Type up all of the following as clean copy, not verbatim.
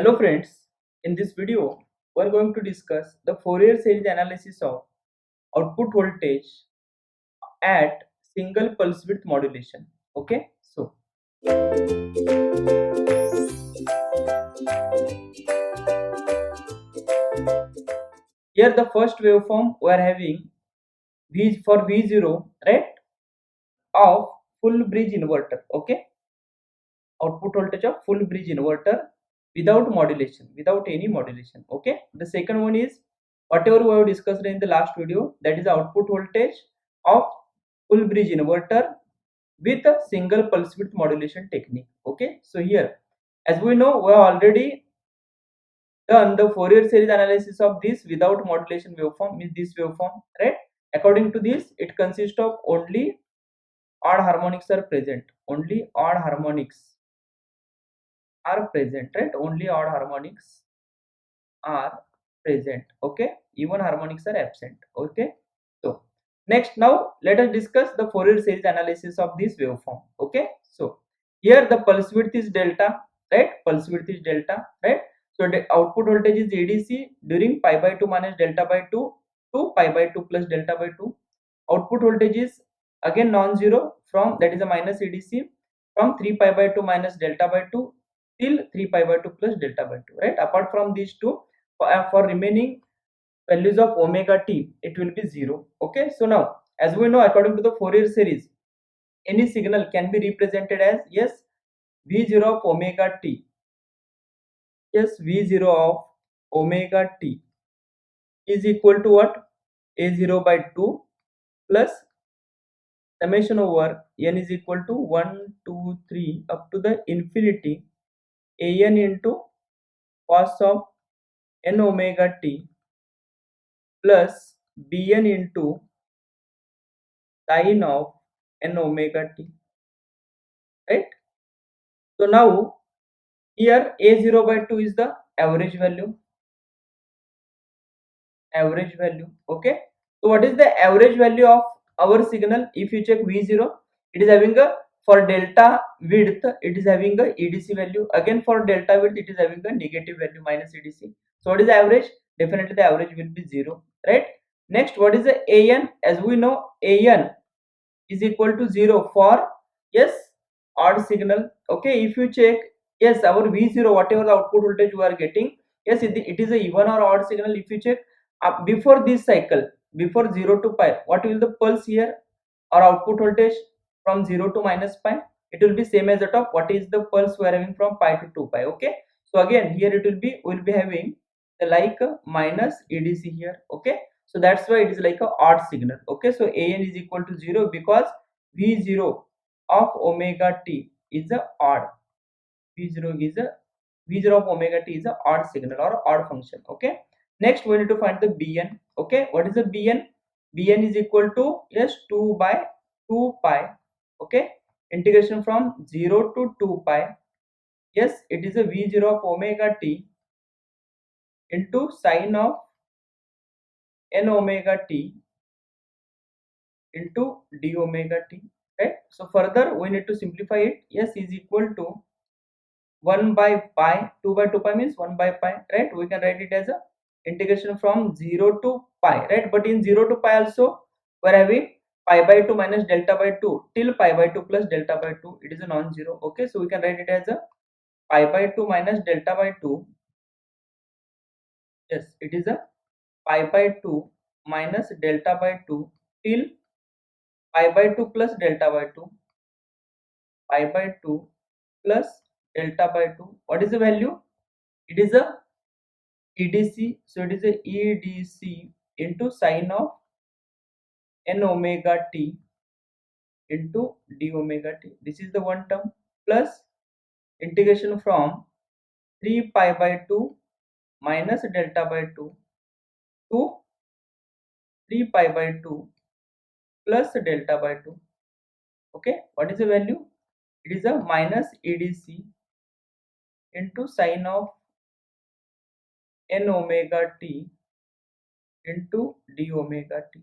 Hello friends, in this video we are going to discuss the Fourier series analysis of output voltage at single pulse width modulation. Okay, so here the first waveform we are having V for V0, right, of full bridge inverter. Okay, output voltage of full bridge inverter without modulation, without any modulation. Okay, the second one is whatever we have discussed in the last video, that is output voltage of full bridge inverter with a single pulse width modulation technique. Okay, so here as we know we have already done the Fourier series analysis of this without modulation waveform, means this waveform, right? According to this, it consists of only odd harmonics are present, only odd harmonics are present, right? Only odd harmonics are present. Okay, even harmonics are absent. Okay, so next, now let us discuss the Fourier series analysis of this waveform. Okay, so here the pulse width is delta, right? Pulse width is delta, right? So the output voltage is ADC during pi by 2 minus delta by 2 to pi by 2 plus delta by 2. Output voltage is again non-zero from, that is a minus ADC, from 3 pi by 2 minus delta by 2 till 3 pi by 2 plus delta by 2, right? Apart from these two, for remaining values of omega t, it will be 0. Okay, so now as we know, according to the Fourier series, any signal can be represented as, yes, v0 of omega t, yes, v0 of omega t is equal to what? A0 by 2 plus summation over n is equal to 1 2 3 up to the infinity an into cos of n omega t plus bn into sin of n omega t, right? So now here a0 by 2 is the average value, okay? So what is the average value of our signal? If you check v0, it is having a, for delta width it is having a EDC value, again for delta width it is having a negative value minus EDC. So what is the average? Definitely the average will be 0, right? Next, what is the an? As we know, an is equal to 0 for, yes, odd signal. Okay, if you check, yes, our v0, whatever the output voltage you are getting, yes, it is a even or odd signal. If you check before this cycle, before 0 to pi, what will the pulse here or output voltage from 0 to minus pi? It will be same as that of what is the pulse we are having from pi to 2 pi. Okay, so again here it will be, we'll be having the like minus EDC here. Okay, so that's why it is like a odd signal. Okay, so an is equal to 0 because v0 of omega t is a odd, v0 is a, v0 of omega t is a odd signal or odd function. Okay, next we need to find the bn. Okay, what is the bn? Bn is equal to, yes, 2 by 2 pi. Okay, integration from 0 to 2 pi, yes, it is a v0 of omega t into sine of n omega t into d omega t, right? So further we need to simplify it. Yes, is equal to 1 by pi, 2 by 2 pi means 1 by pi, right? We can write it as a integration from 0 to pi, right? But in 0 to pi also we are having pi by 2 minus delta by 2 till pi by 2 plus delta by 2, it is a non-zero. Okay, so we can write it as a pi by 2 minus delta by 2, yes, it is a pi by 2 minus delta by 2 till pi by 2 plus delta by 2, pi by 2 plus delta by 2. What is the value? It is a EDC, so it is a EDC into sine of n omega t into d omega t. This is the one term, plus integration from 3 pi by 2 minus delta by 2 to 3 pi by 2 plus delta by 2. Okay, what is the value? It is a minus EDC into sine of n omega t into d omega t.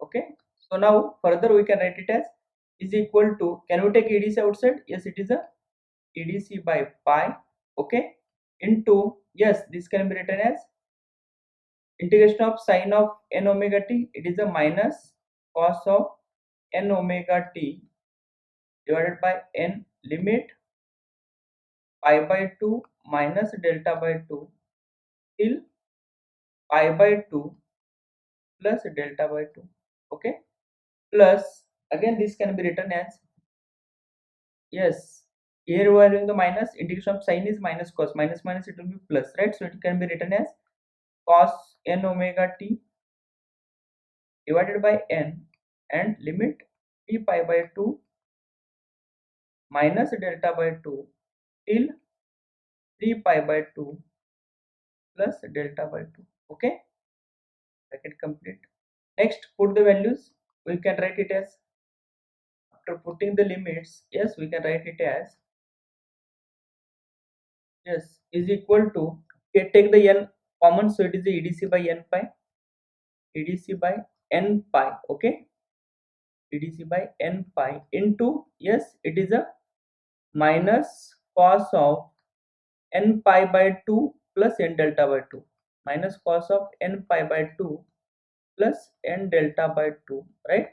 Okay, so now further we can write it as is equal to, can we take EDC outside? Yes, it is a EDC by pi. Okay, into, yes, this can be written as integration of sine of n omega t, it is a minus cos of n omega t divided by n limit pi by 2 minus delta by 2 till pi by 2 plus delta by 2. Okay, plus again this can be written as, yes, here we are doing the minus, integration of sine is minus cos, minus minus it will be plus, right? So it can be written as cos n omega t divided by n and limit t pi by 2 minus delta by 2 till 3 pi by 2 plus delta by 2. Okay, bracket complete. Next, put the values. We can write it as, after putting the limits, yes, we can write it as, yes, is equal to, okay, take the n common, so it is the edc by n pi, edc by n pi, okay, edc by n pi into, yes, it is a minus cos of n pi by 2 plus n delta by 2, minus cos of n pi by 2 plus n delta by 2, right,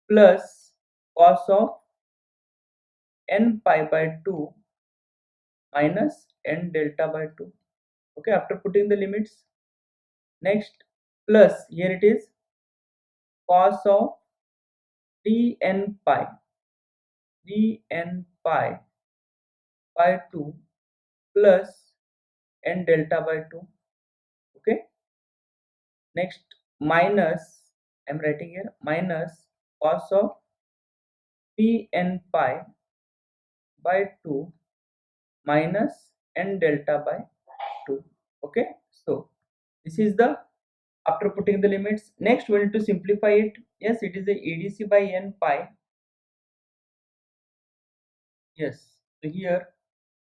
plus cos of n pi by 2 minus n delta by 2. Okay, after putting the limits, next, plus here it is cos of 3n pi, 3n pi by 2 plus n delta by 2. Okay, next, minus, I'm writing here, minus cos of 3n pi by 2 minus n delta by 2. Okay, so this is the, after putting the limits. Next we need to simplify it. Yes, it is a edc by n pi. Yes, so here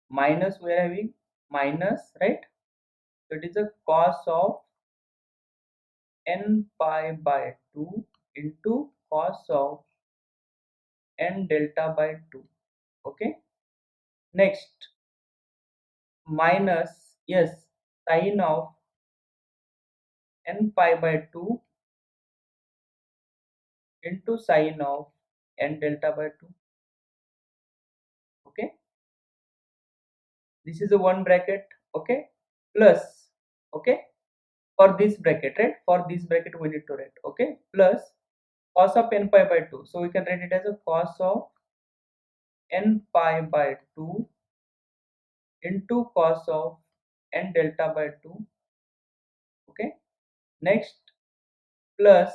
minus we are having minus, right, so it is a cos of n pi by 2 into cos of n delta by 2. Okay, next, minus, yes, sine of n pi by 2 into sine of n delta by 2. Okay, this is a one bracket. Okay, plus, okay, for this bracket, right, for this bracket we need to write, okay, plus cos of n pi by 2, so we can write it as a cos of n pi by 2 into cos of n delta by 2. Okay, next, plus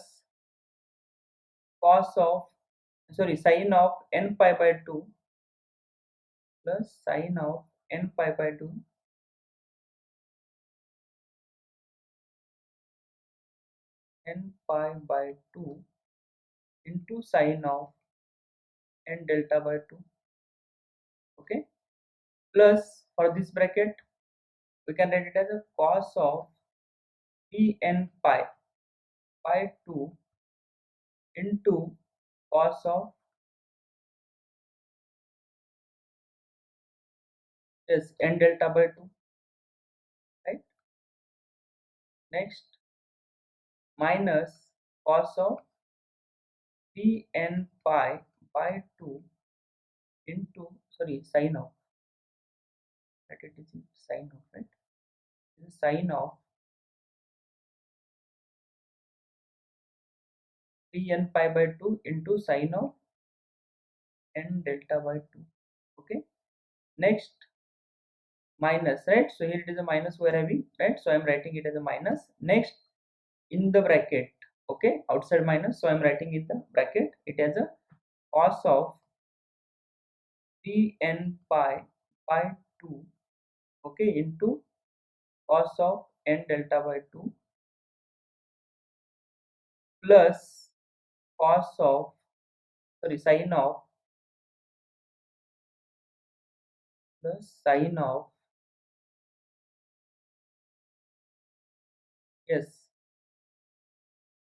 cos of, sorry, sine of n pi by 2 plus sine of n pi by 2 n pi by 2 into sine of n delta by 2. Okay, plus for this bracket we can write it as a cos of Tn pi by 2 into cos of, yes, n delta by 2, right. Next, minus cos of Tn pi by 2 into, sorry, sine of, right, it is sine of, right, this is sine of Tn pi by 2 into sine of n delta by 2. Okay, next, minus, right, so here it is a minus we are having, right, so I'm writing it as a minus. Next, in the bracket, okay, outside minus, so I'm writing in the bracket it as a cos of Tn pi by 2, okay, into cos of n delta by 2 plus cos of, sorry, sine of, plus sine of, yes,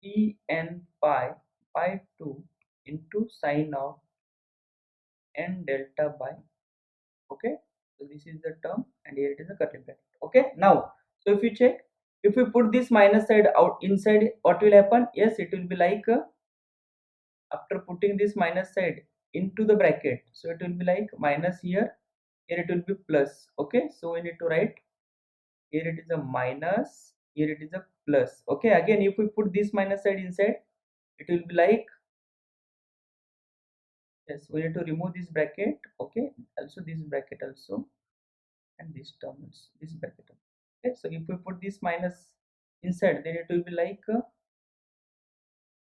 Tn pi by 2 into sine of n delta by, okay, So this is the term, and here it is a curly bracket. Okay, now so if you check, if we put this minus side out inside, what will happen? Yes, it will be like after putting this minus side into the bracket, so it will be like minus here, here it will be plus. Okay, so we need to write, here it is a minus, here it is a plus. Okay, again if we put this minus side inside, it will be like, yes, we need to remove this bracket. Okay, also this bracket also, and this term also, this bracket also. Okay, so if we put this minus inside, then it will be like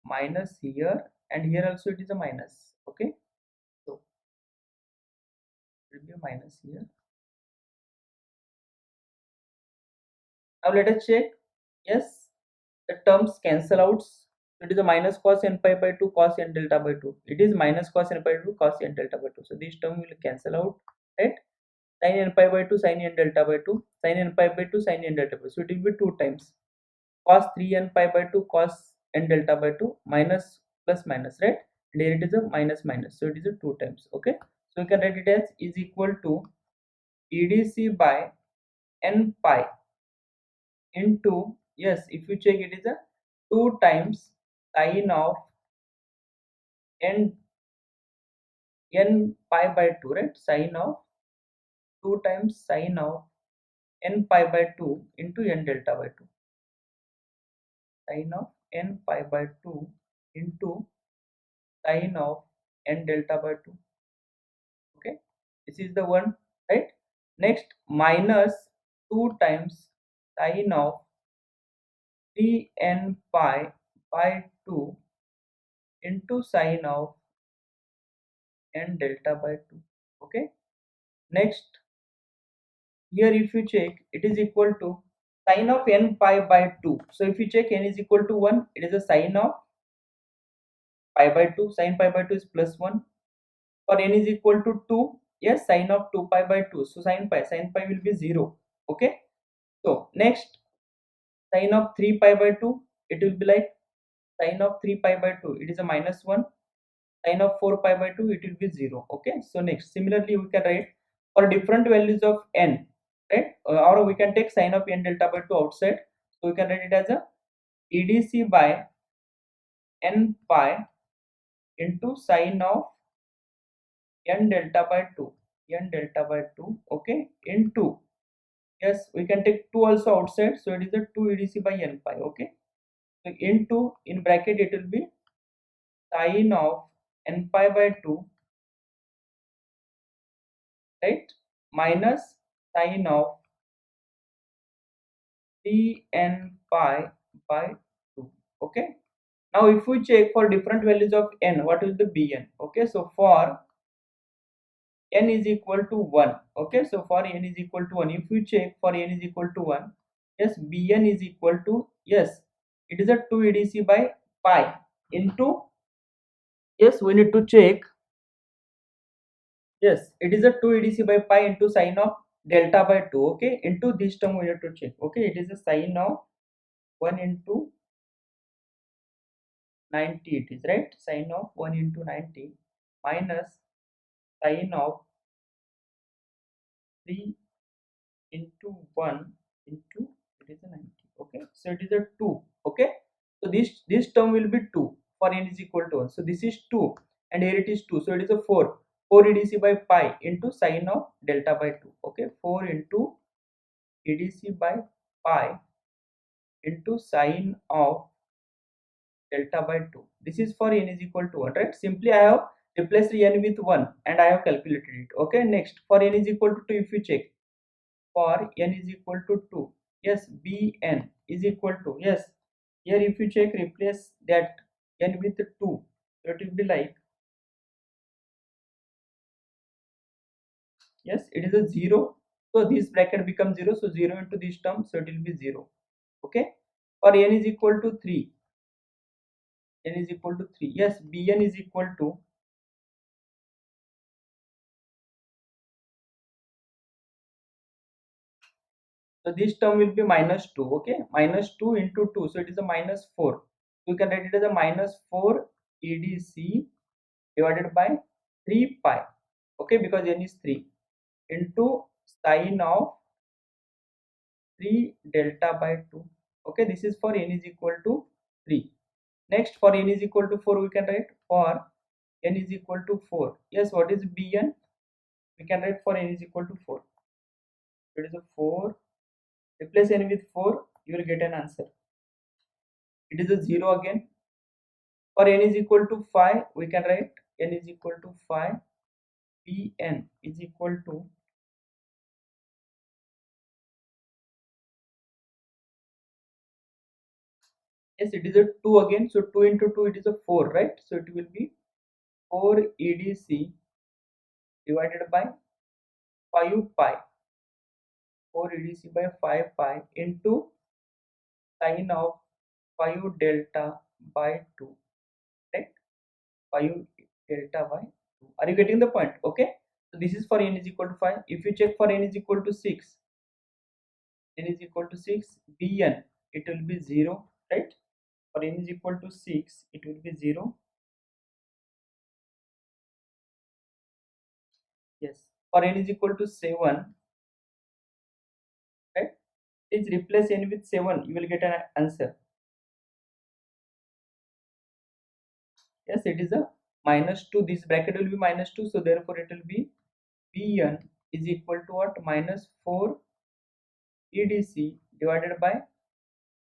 minus here, and here also it is a minus. Okay, so it will be a minus here. Now let us check. Yes, the terms cancel out. So it is a minus cos n pi by 2 cos n delta by 2. It is minus cos n pi by 2 cos n delta by 2. So this term will cancel out, right? Sin n pi by 2 sin n delta by 2, sin n pi by 2 sin n delta by 2. So it will be 2 times cos 3n pi by 2 cos n delta by 2 minus plus minus, right? And here it is a minus minus. So it is a 2 times. Okay. So we can write it as is equal to EDC by n pi into, yes, if you check, it is a 2 times sine of n pi by 2, right? Sine of 2 times sine of n pi by 2 into n delta by 2. Sine of n pi by 2 into sine of n delta by 2. Okay, this is the one, right? Next, minus 2 times sine of 3n pi by 2 into sine of n delta by 2. Okay, next, here if you check, it is equal to sine of n pi by 2. So if you check, n is equal to 1, it is a sine of pi by 2. Sine pi by 2 is plus 1. For n is equal to 2, yes, sine of 2 pi by 2. So sine pi will be 0. Okay, so next, sine of 3 pi by 2, it will be like sine of 3 pi by 2, it is a minus 1. Sine of 4 pi by 2, it will be 0. Okay, so next, similarly we can write for different values of n, right? Or we can take sine of n delta by 2 outside, so we can write it as a EDC by n pi into sine of n delta by 2, n delta by 2. Okay, into, yes, we can take 2 also outside, so it is a 2 EDC by n pi. Okay, so into, in bracket it will be sine of n pi by 2, right, minus sine of 3n pi by 2. Okay, now if we check for different values of n, what is the bn? Okay, so for n is equal to 1. Okay, so for n is equal to 1, if you check for n is equal to 1, yes, bn is equal to, yes, it is a 2 edc by pi into, yes, we need to check, yes, it is a 2 edc by pi into sine of delta by 2. Okay, into this term we need to check. Okay, it is a sine of 1 into 90, it is, right? Sine of 1 into 90 minus sine of 3 into 1 into, it is a 90. Okay, so it is a 2. Okay, so this term will be 2 for n is equal to 1. So this is 2, and here it is 2, so it is a 4 edc by pi into sine of delta by 2. Okay, 4 into edc by pi into sine of delta by 2. This is for n is equal to 1, right? Simply I have replaced n with 1 and I have calculated it. Okay, next, for n is equal to 2, if you check, for n is equal to 2, yes, bn is equal to, yes, here if you check, replace that n with 2, so it will be like, yes, it is a 0, so this bracket becomes 0, so 0 into this term, so it will be 0. Okay, for n is equal to 3, n is equal to 3, yes, bn is equal to, so this term will be minus 2. Okay, minus 2 into 2, so it is a minus 4. So you can write it as a minus 4 edc divided by 3 pi. Okay, because n is 3 into sine of 3 delta by 2. Okay, this is for n is equal to 3. Next, for n is equal to 4, we can write for n is equal to 4. Yes, what is bn? We can write for n is equal to 4. It is a 4. Replace n with 4, you will get an answer. It is a 0 again. For n is equal to 5, we can write n is equal to 5. Pn is equal to, yes, it is a 2 again. So 2 into 2, it is a 4, right? So it will be 4 EDC divided by 5 pi. 4 EDC by 5 pi into sine of 5 delta by 2, right? 5 delta by 2. Are you getting the point? Okay, so this is for n is equal to 5. If you check for n is equal to 6, n is equal to 6, bn, it will be 0, right? For n is equal to 6, it will be 0. Yes, for n is equal to 7, right? Please replace n with 7, you will get an answer. Yes, it is a -2. This bracket will be -2, so therefore it will be Pn is equal to what? -4 EDC divided by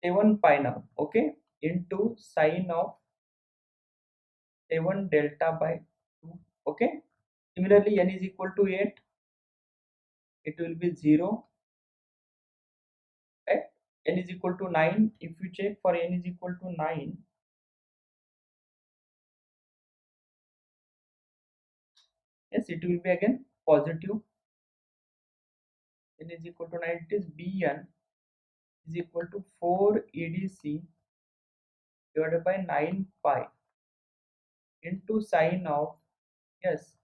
7 pi now, okay, into sine of 7 delta by 2, okay. Similarly, n is equal to 8, it will be 0, right? N is equal to 9. If you check for n is equal to 9, yes, it will be again positive. N is equal to 9, it is Bn is equal to 4 EDC divided by 9 pi into sine of, yes,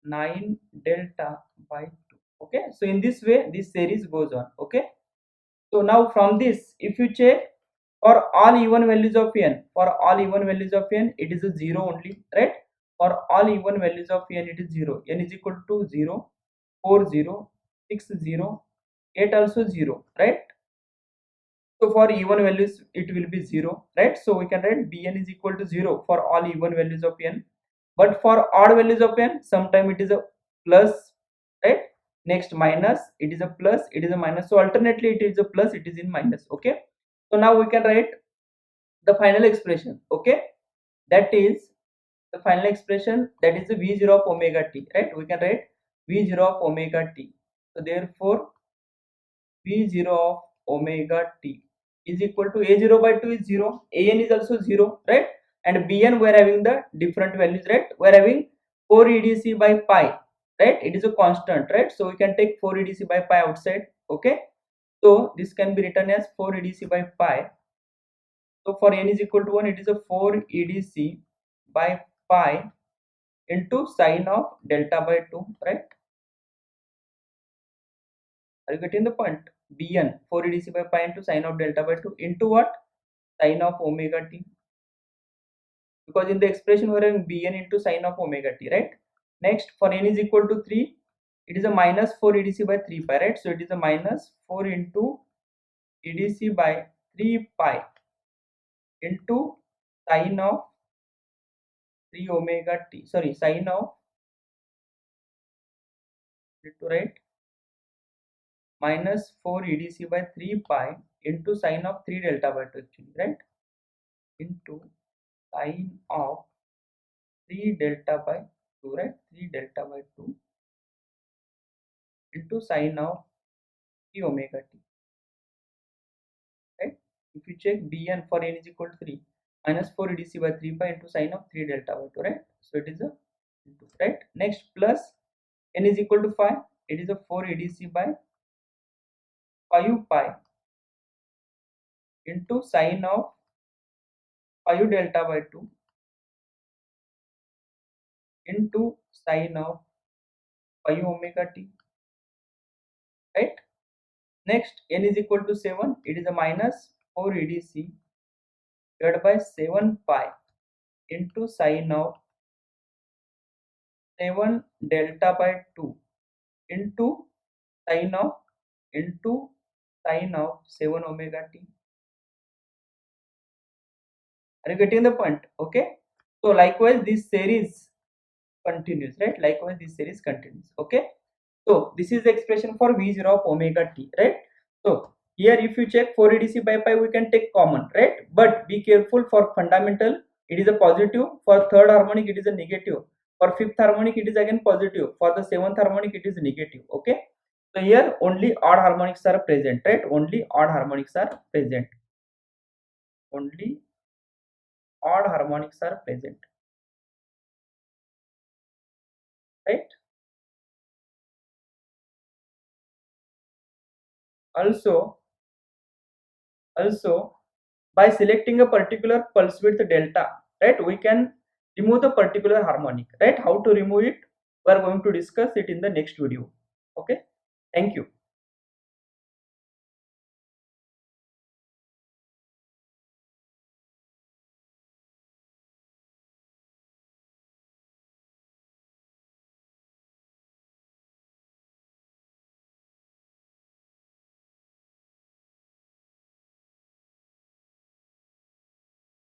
9 delta by 2. Okay, so in this way this series goes on. Okay, so now from this, if you check for all even values of n, for all even values of n, it is a 0 only, right? For all even values of n, it is 0. N is equal to 0, 4 0, 6 0, 8 also 0, right? So for even values it will be 0, right? So we can write bn is equal to 0 for all even values of n. But for odd values of n, sometime it is a plus, right? Next minus, it is a plus, it is a minus. So alternately it is a plus, it is in minus. Okay, so now we can write the final expression. Okay, that is the final expression, that is the v0 of omega t, right? We can write v0 of omega t. So therefore v0 of omega t is equal to a0 by 2 is 0, an is also 0, right? And bn we are having the different values, right? We are having 4 edc by pi, right? It is a constant, right? So we can take 4 edc by pi outside. Okay, so this can be written as 4 edc by pi. So for n is equal to 1, it is a 4 edc by pi into sine of delta by 2, right? Are you getting the point? Bn 4 edc by pi into sine of delta by 2 into what? Sine of omega t, because in the expression we are having bn into sine of omega t, right? Next, for n is equal to 3, it is a minus 4 edc by 3 pi, right? So it is a minus 4 into edc by 3 pi into sine of 3 omega t, sorry, sine of, need to write minus 4 edc by 3 pi into sine of 3 delta by 2 actually, right? Into sine of 3 delta by 2, right? 3 delta by 2 into sine of 3 omega t, right? If you check bn for n is equal to 3, minus 4 edc by 3 pi into sine of 3 delta by 2, right? So it is a into, right? Next, plus n is equal to 5, it is a 4 edc by 5 pi into sine of 5 delta by 2 into sine of 5 omega t, right? Next, n is equal to 7, it is a minus 4 edc divided by 7 pi into sine of 7 delta by 2 into sine of into sine of 7 omega t. Are you getting the point? Okay, so likewise this series continues, right? Likewise this series continues. Okay, so this is the expression for v0 of omega t, right? So here if you check 4 edc by pi, we can take common, right? But be careful, for fundamental it is a positive, for third harmonic it is a negative, for fifth harmonic it is again positive, for the seventh harmonic it is negative. Okay, so here only odd harmonics are present, right? Only odd harmonics are present. Only odd harmonics are present, right? Also, by selecting a particular pulse width delta, right, we can remove the particular harmonic, right? How to remove it, we are going to discuss it in the next video. Okay, thank you.